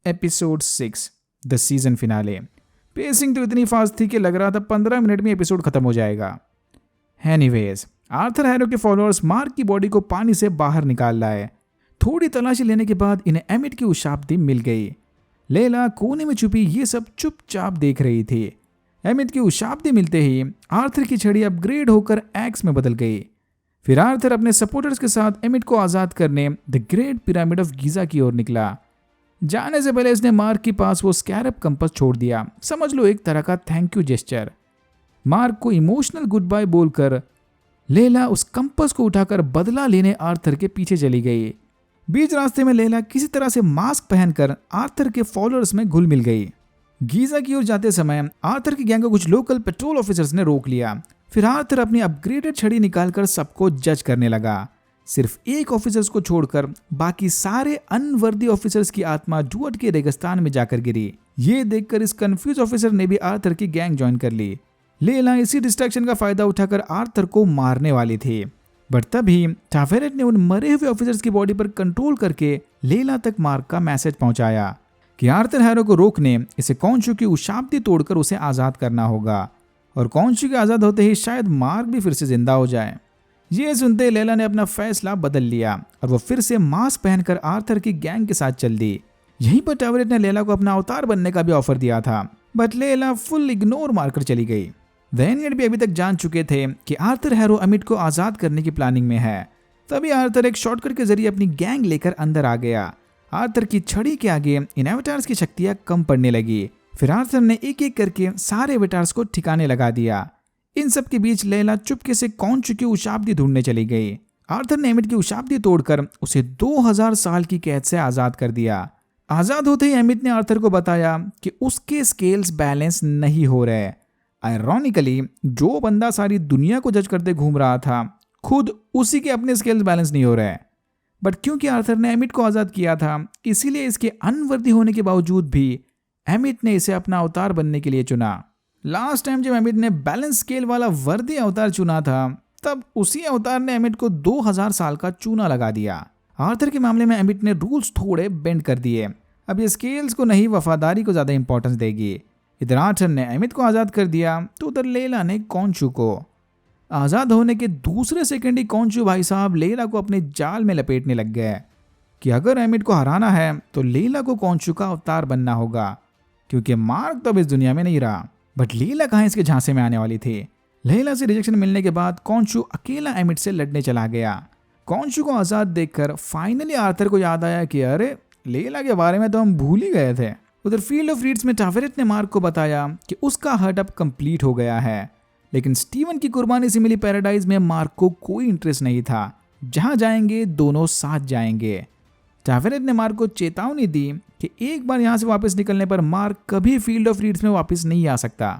Episode 6 the season finale. Pacing तो इतनी fast थी कि लग रहा था 15 मिनट में एपिसोड खत्म हो जाएगा। एनीवेज, आर्थर हैरो के फॉलोअर्स मार्क की बॉडी को पानी से बाहर निकाल लाए। थोड़ी तलाशी लेने के बाद इन्हें एमिट की उशाब्दी मिल गई। लेला कोने में छुपी ये सब चुपचाप देख रही थी। एमिट की उशाब्दी मिलते ही आर्थर की छड़ी अपग्रेड होकर एक्स में बदल गई। फिर आर्थर अपने सपोर्टर्स के साथ एमिट को आज़ाद करने the great pyramid of Giza की ओर निकला। जाने से पहले इसने मार्क के पास वो स्कैरब कंपास छोड़ दिया, समझ लो एक तरह का थैंक यू जेस्चर। मार्क को इमोशनल गुड बाय बोलकर लेला उस कंपास को उठाकर बदला लेने आर्थर के पीछे चली गई। बीच रास्ते में लेला किसी तरह से मास्क पहनकर आर्थर के फॉलोअर्स में घुल मिल गई। गीज़ा की ओर जाते समय आर्थर की गैंग को कुछ लोकल पेट्रोल ऑफिसर्स ने रोक लिया। फिर आर्थर अपनी अपग्रेडेड छड़ी निकालकर सबको जज करने लगा। सिर्फ एक ऑफिसर्स को छोड़कर बाकी सारे अनवर्दी ऑफिसर्स की आत्मा डुअट के रेगिस्तान में जाकर गिरी। ये देखकर इस कंफ्यूज ऑफिसर ने भी आर्थर की गैंग ज्वाइन कर ली। लेला इसी डिस्ट्रैक्शन का फायदा उठाकर आर्थर को मारने वाली थी, बट तभी टावेरेट ने उन मरे हुए ऑफिसर्स की बॉडी पर कंट्रोल करके लेला तक मार्क का मैसेज पहुंचाया कि आर्थर हैरो को रोकने इसे कॉन्शू की उशाब्दी तोड़कर उसे आजाद करना होगा, और कॉन्शू के आजाद होते ही शायद मार्क भी फिर से जिंदा हो जाए। ये सुनते लेला ने अपना फैसला बदल लिया और वो फिर से मास्क पहनकर आर्थर की गैंग के साथ चल दी। यहीं पर टावेरेट ने लेला को अपना अवतार बनने का भी ऑफर दिया था, बट लेला फुल इग्नोर मारकर चली गई। वेनियड भी अभी तक जान चुके थे कि आर्थर हैरो अमिट को आजाद करने की प्लानिंग में है। तभी आर्थर एक शॉर्टकट के जरिए अपनी गैंग लेकर अंदर आ गया। आर्थर की छड़ी के आगे इन एवेटार्स की शक्तियां कम पड़ने लगी। फिर आर्थर ने एक एक करके सारे एवेटार्स को ठिकाने लगा दिया। इन सब के बीच लेला चुपके से कॉन्शू की उशाब्दी ढूंढने चली गई। आर्थर ने एमिट की उशाब्दी तोड़कर उसे 2000 साल की कैद से आजाद कर दिया। आजाद होते ही एमिट ने आर्थर को बताया कि उसके स्केल्स बैलेंस नहीं हो रहे। आयरॉनिकली जो बंदा सारी दुनिया को जज करते घूम रहा था, खुद उसी के अपने स्केल्स बैलेंस नहीं हो रहे। बट क्योंकि आर्थर ने एमिट को आजाद किया था, इसीलिए इसके अनवर्दी होने के बावजूद भी एमिट ने इसे अपना अवतार बनने के लिए चुना। लास्ट टाइम जब एमिट ने बैलेंस स्केल वाला वर्दी अवतार चुना था, तब उसी अवतार ने एमिट को 2000 साल का चूना लगा दिया। आर्थर के मामले में एमिट ने रूल्स थोड़े बेंड कर दिए। अब ये स्केल्स को नहीं, वफादारी को ज्यादा इंपॉर्टेंस देगी। इधर आर्थर ने एमिट को आजाद कर दिया तो उधर लेला ने कॉन्शू को। आजाद होने के दूसरे सेकंड ही कॉन्शू भाई साहब लेला को अपने जाल में लपेटने लग गए कि अगर एमिट को हराना है तो लेला को कॉन्शू का अवतार बनना होगा, क्योंकि मार्क तो अब इस दुनिया में नहीं रहा। बट लेला कहाँ इसके झांसे में आने वाली थी। लेला से रिजेक्शन मिलने के बाद कॉन्शू अकेला एमिट से लड़ने चला गया। कॉन्शू को आजाद देखकर फाइनली आर्थर को याद आया कि अरे लेला के बारे में तो हम भूल ही गए थे। उधर फील्ड ऑफ रीड्स में टावेरेट ने मार्क को बताया कि उसका हर्ट अब कंप्लीट हो गया है, लेकिन स्टीवन की कुर्बानी से मिली पैराडाइज में मार्क को कोई इंटरेस्ट नहीं था। जहां जाएंगे दोनों साथ जाएंगे। टावेरेट ने मार्क को चेतावनी दी कि एक बार यहां से वापस निकलने पर मार्क कभी फील्ड ऑफ रीड्स में वापस नहीं आ सकता।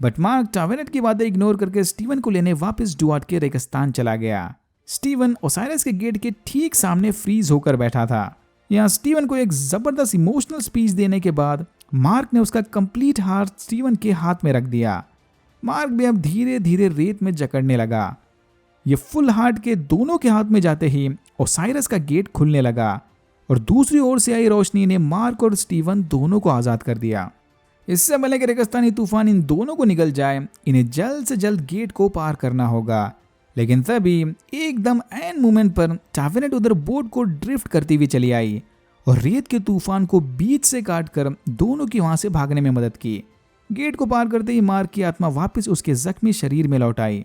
बट मार्क टावेरेट की बातें इग्नोर करके स्टीवन को लेने वापस डुआट के रेगिस्तान चला गया। स्टीवन ओसाइरस के गेट के ठीक सामने फ्रीज होकर बैठा था। यहाँ स्टीवन को एक जबरदस्त इमोशनल स्पीच देने के बाद मार्क ने उसका कंप्लीट हार्ट स्टीवन के हाथ में रख दिया। मार्क भी अब धीरे धीरे रेत में जकड़ने लगा। ये फुल हार्ट के दोनों के हाथ में जाते ही ओसाइरस का गेट खुलने लगा और दूसरी ओर से आई रोशनी ने मार्क और स्टीवन दोनों को आजाद कर दिया। इससे पहले कि रेगिस्तानी तूफान इन दोनों को निगल जाए, इन्हें जल्द से जल्द गेट को पार करना होगा। लेकिन तभी एकदम ऐन मोमेंट पर टावेरेट उधर बोट को ड्रिफ्ट करती हुई चली आई और रेत के तूफान को बीच से काटकर दोनों की वहां से भागने में मदद की। गेट को पार करते ही मार्क की आत्मा वापस उसके जख्मी शरीर में लौट आई।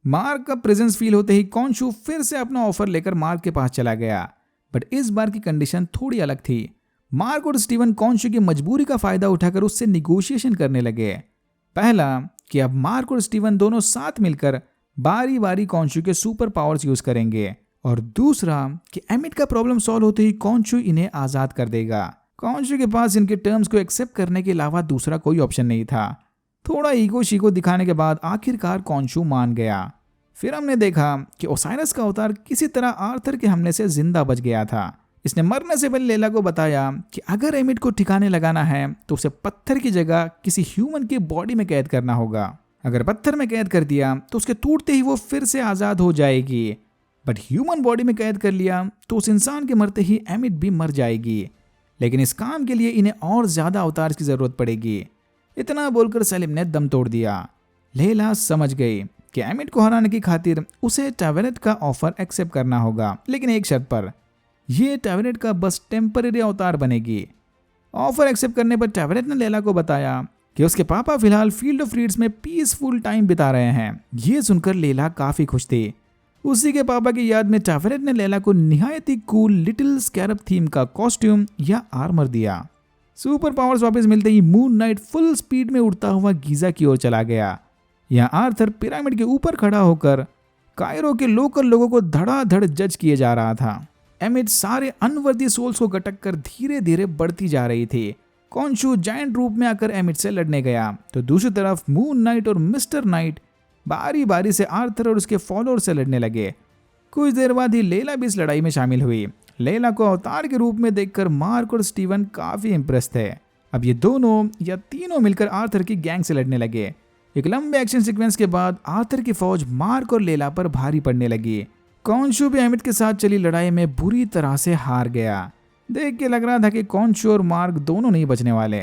मार्क का प्रेजेंस फील होते ही कॉन्शू फिर से अपना ऑफर लेकर मार्क के पास चला गया, बट इस बार की कंडीशन थोड़ी अलग थी। मार्क और स्टीवन कॉन्शू की मजबूरी का फायदा उठाकर उससे निगोशिएशन करने लगे। पहला कि अब मार्क और स्टीवन दोनों साथ मिलकर बारी बारी कॉन्शू के सुपर पावर्स यूज करेंगे, और दूसरा कि एमिट का प्रॉब्लम सॉल्व होते ही कॉन्शू इन्हें आजाद कर देगा। कॉन्शू के पास इनके टर्म्स को एक्सेप्ट करने के अलावा दूसरा कोई ऑप्शन नहीं था। थोड़ा ईगो शीगो दिखाने के बाद आखिरकार कॉन्शू मान गया। फिर हमने देखा कि ओसाइरस का अवतार किसी तरह आर्थर के हमले से जिंदा बच गया था। इसने मरने से पहले लेला को बताया कि अगर एमिट को ठिकाने लगाना है तो उसे पत्थर की जगह किसी ह्यूमन की बॉडी में कैद करना होगा। अगर पत्थर में कैद कर दिया तो उसके टूटते ही वो फिर से आजाद हो जाएगी, बट ह्यूमन बॉडी में कैद कर लिया तो उस इंसान के मरते ही एमिट भी मर जाएगी। लेकिन इस काम के लिए इन्हें और ज्यादा अवतार की जरूरत पड़ेगी। इतना बोलकर सेलिम ने दम तोड़ दिया। लेला समझ गई कि एमिट को हराने की खातिर उसे टैवेनेट का ऑफर एक्सेप्ट करना होगा, लेकिन एक शर्त पर। यह टैवेनेट का बस टेम्पररी अवतार बनेगी। ऑफर एक्सेप्ट करने पर टैवेनेट ने लेला को बताया कि उसके पापा फिलहाल फील्ड ऑफ रीड्स में पीसफुल टाइम बिता रहे हैं। ये सुनकर लेला काफी खुश थी। उसी के पापा की याद में टैवेनेट ने लेला को निहायत ही कूल लिटिल स्कैरब थीम का कॉस्ट्यूम या आर्मर दिया। सुपर पावर्स वापस मिलते ही मून नाइट फुल स्पीड में उड़ता हुआ गीजा की ओर चला गया। यहाँ आर्थर पिरामिड के ऊपर खड़ा होकर कायरो के लोकल लोगों को धड़ाधड़ जज किए जा रहा था। एमिट सारे अनवर्दी सोल्स को गटक कर धीरे धीरे बढ़ती जा रही थी। कॉन्शू जायंट रूप में आकर एमिट से लड़ने गया, तो दूसरी तरफ मून नाइट और मिस्टर नाइट बारी बारी से आर्थर और उसके फॉलोअर से लड़ने लगे। कुछ देर बाद ही लेला भी इस लड़ाई में शामिल हुई। लेला को अवतार के रूप में देखकर मार्क और स्टीवन काफी इंप्रेस थे। अब ये दोनों या तीनों मिलकर आर्थर की गैंग से लड़ने लगे। एक लंबे एक्शन सीक्वेंस के बाद आर्थर की फौज मार्क और लेला पर भारी पड़ने लगी। कॉन्शू भी एमिट के साथ चली लड़ाई में बुरी तरह से हार गया। देख के लग रहा था कि कॉन्शू और मार्क दोनों नहीं बचने वाले।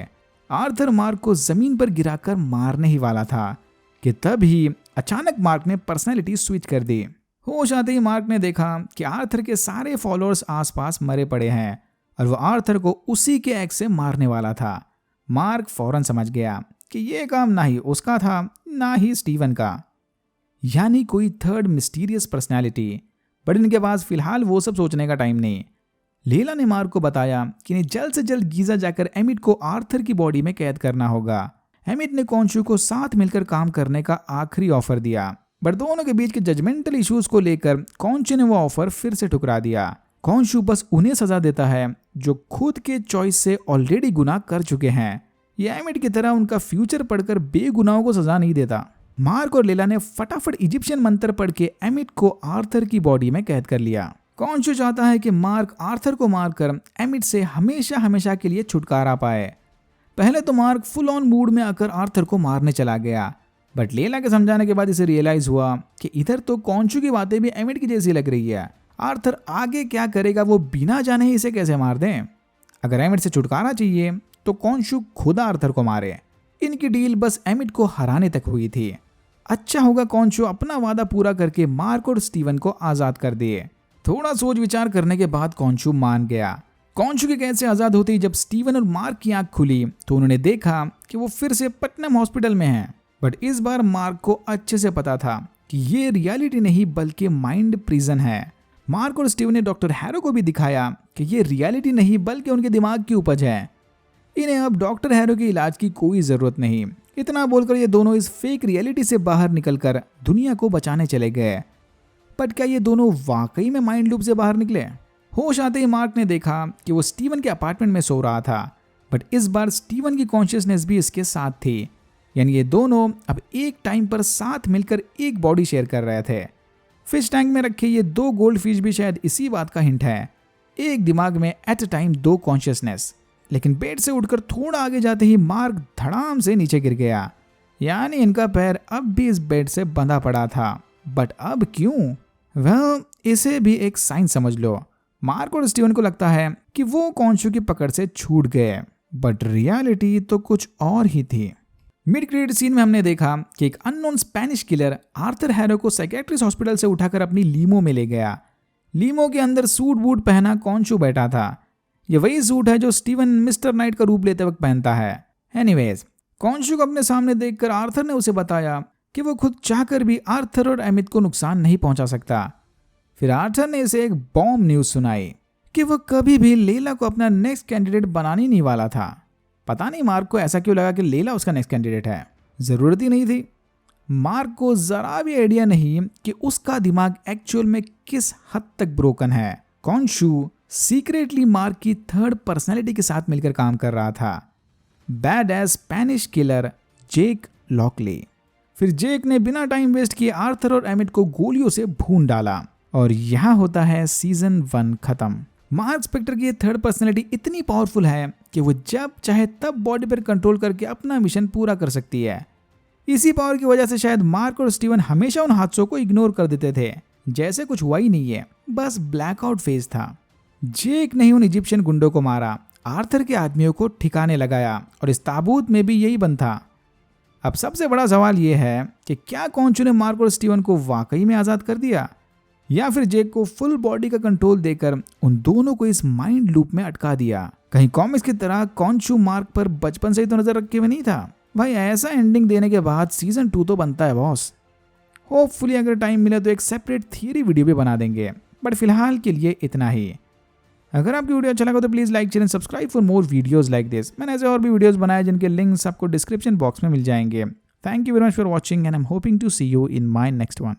आर्थर मार्क को जमीन पर गिराकर मारने ही वाला था कि तभी अचानक मार्क ने पर्सनैलिटी स्विच कर दी। होश आते ही मार्क ने देखा कि आर्थर के सारे फॉलोअर्स आसपास मरे पड़े हैं और वो आर्थर को उसी के एक्स से मारने वाला था। मार्क फौरन समझ गया कि ये काम ना ही उसका था ना ही स्टीवन का, यानी कोई थर्ड मिस्टीरियस पर्सनैलिटी। बट इनके पास फिलहाल वो सब सोचने का टाइम नहीं। लेला ने मार्क को बताया कि इन्हें जल्द से जल्द गीजा जाकर एमिट को आर्थर की बॉडी में कैद करना होगा। एमिट ने कॉन्शू को साथ मिलकर काम करने का आखिरी ऑफर दिया, बट दोनों के बीच के जजमेंटल इश्यूज को लेकर कॉन्शू ने वो ऑफर फिर से ठुकरा दिया। कॉन्शू बस उन्हें सजा देता है जो खुद के चॉइस से ऑलरेडी गुनाह कर चुके हैं। ये एमिट की तरह उनका फ्यूचर पढ़कर बेगुनाहों को सजा नहीं देता। मार्क और लेला ने फटाफट इजिप्शियन मंत्र पढ़ के एमिट को आर्थर की बॉडी में कैद कर लिया। कॉन्शू चाहता है कि मार्क आर्थर को मारकर एमिट से हमेशा हमेशा के लिए छुटकारा पाए। पहले तो मार्क फुल ऑन मूड में आकर आर्थर को मारने चला गया, बट लेला के समझाने के बाद इसे रियलाइज हुआ कि इधर तो कॉन्शू की बातें भी एमिट की जैसी लग रही है। आर्थर आगे क्या करेगा वो बिना जाने ही इसे कैसे मार दें। अगर एमिट से छुटकारा चाहिए तो कॉन्शू खुद आर्थर को मारे। इनकी डील बस एमिट को हराने तक हुई थी। अच्छा होगा कॉन्शू अपना वादा पूरा करके मार्क और स्टीवन को आजाद कर दिए। थोड़ा सोच विचार करने के बाद कॉन्शू मान गया। कॉन्शू के कैद से आजाद होते ही जब स्टीवन और मार्क की आंख खुली तो उन्होंने देखा कि वो फिर से पटनम हॉस्पिटल में हैं। बट इस बार मार्क को अच्छे से पता था कि ये रियलिटी नहीं बल्कि माइंड प्रिजन है। मार्क और स्टीवन ने डॉक्टर हैरो को भी दिखाया कि ये रियलिटी नहीं बल्कि उनके दिमाग की उपज है। इन्हें अब डॉक्टर हैरो के इलाज की कोई जरूरत नहीं। इतना बोलकर ये दोनों इस फेक रियलिटी से बाहर निकलकर दुनिया को बचाने चले गए। बट क्या ये दोनों वाकई में माइंड लूप से बाहर निकले? होश आते ही मार्क ने देखा कि वो स्टीवन के अपार्टमेंट में सो रहा था, बट इस बार स्टीवन की कॉन्शियसनेस भी इसके साथ थी। यानी ये दोनों अब एक टाइम पर साथ मिलकर एक बॉडी शेयर कर रहे थे। फिश टैंक में रखे ये दो गोल्ड फिश भी शायद इसी बात का हिंट है। एक दिमाग में एट अ टाइम दो कॉन्शियसनेस। लेकिन बेड से उठकर थोड़ा आगे जाते ही मार्क धड़ाम से नीचे गिर गया। यानी इनका पैर अब भी इस बेड से बंधा पड़ा था। बट अब क्यों? वह इसे भी एक साइन समझ लो। मार्क और स्टीवन को लगता है कि वो कॉन्शू की पकड़ से छूट गए, बट रियलिटी तो कुछ और ही थी। मिड क्रेडिट सीन में हमने देखा कि एक unknown Spanish killer Arthur harrow को साइकेट्रिस्ट हॉस्पिटल से उठाकर अपनी लीमो में ले गया। लीमो के अंदर सूट बूट पहना कॉन्शू बैठा था। ये वही सूट है जो स्टीवन मिस्टर नाइट का रूप लेते वक्त पहनता है। एनीवेज, कॉन्शू को अपने सामने देखकर आर्थर ने उसे बताया कि वो खुद चाहकर भी आर्थर और एमित को नुकसान नहीं पहुंचा सकता। फिर आर्थर ने इसे एक बॉम्ब न्यूज सुनाई कि वो कभी भी लेला को अपना नेक्स्ट कैंडिडेट बनाने नहीं वाला था। पता नहीं मार्क को ऐसा क्यों लगा कि लेला उसका नेक्स्ट कैंडिडेट है। जरूरत ही नहीं थी। मार्क को जरा भी आइडिया नहीं कि उसका दिमाग एक्चुअल में किस हद तक ब्रोकन है। कॉन्शू सीक्रेटली मार्क की थर्ड पर्सनैलिटी के साथ मिलकर काम कर रहा था, बैड एज स्पेनिश किलर जेक लॉकली। फिर जेक ने बिना टाइम वेस्ट किए आर्थर और एमिट को गोलियों से भून डाला और यहाँ होता है सीजन 1 खत्म। मार्क स्पेक्टर की थर्ड पर्सनैलिटी इतनी पावरफुल है कि वो जब चाहे तब बॉडी पर कंट्रोल करके अपना मिशन पूरा कर सकती है। इसी पावर की वजह से शायद मार्क और स्टीवन हमेशा उन हादसों को इग्नोर कर देते थे जैसे कुछ हुआ ही नहीं है, बस ब्लैकआउट फेज था। जेक ने उन इजिप्शियन गुंडों को मारा आर्थर के आदमियों को ठिकाने लगाया और इस ताबूत में भी यही बंद था। अब सबसे बड़ा सवाल यह है कि क्या कॉन्चू ने मार्क और स्टीवन को वाकई में आज़ाद कर दिया, या फिर जेक को फुल बॉडी का कंट्रोल देकर उन दोनों को इस माइंड लूप में अटका दिया। कहीं कॉमिक्स की तरह कॉन्चू मार्क पर बचपन से ही तो नजर रखे हुए नहीं था। भाई ऐसा एंडिंग देने के बाद सीजन 2 तो बनता है बॉस। होपफुली अगर टाइम मिले तो एक सेपरेट थियरी वीडियो भी बना देंगे, बट फिलहाल के लिए इतना ही। अगर आपकी वीडियो अच्छा लगा तो please like share and subscribe for more videos like this. मैंने ऐसे और भी वीडियोस बनाए जिनके लिंक्स आपको डिस्क्रिप्शन बॉक्स में मिल जाएंगे। Thank you very much for watching and I am hoping to see you in my next one.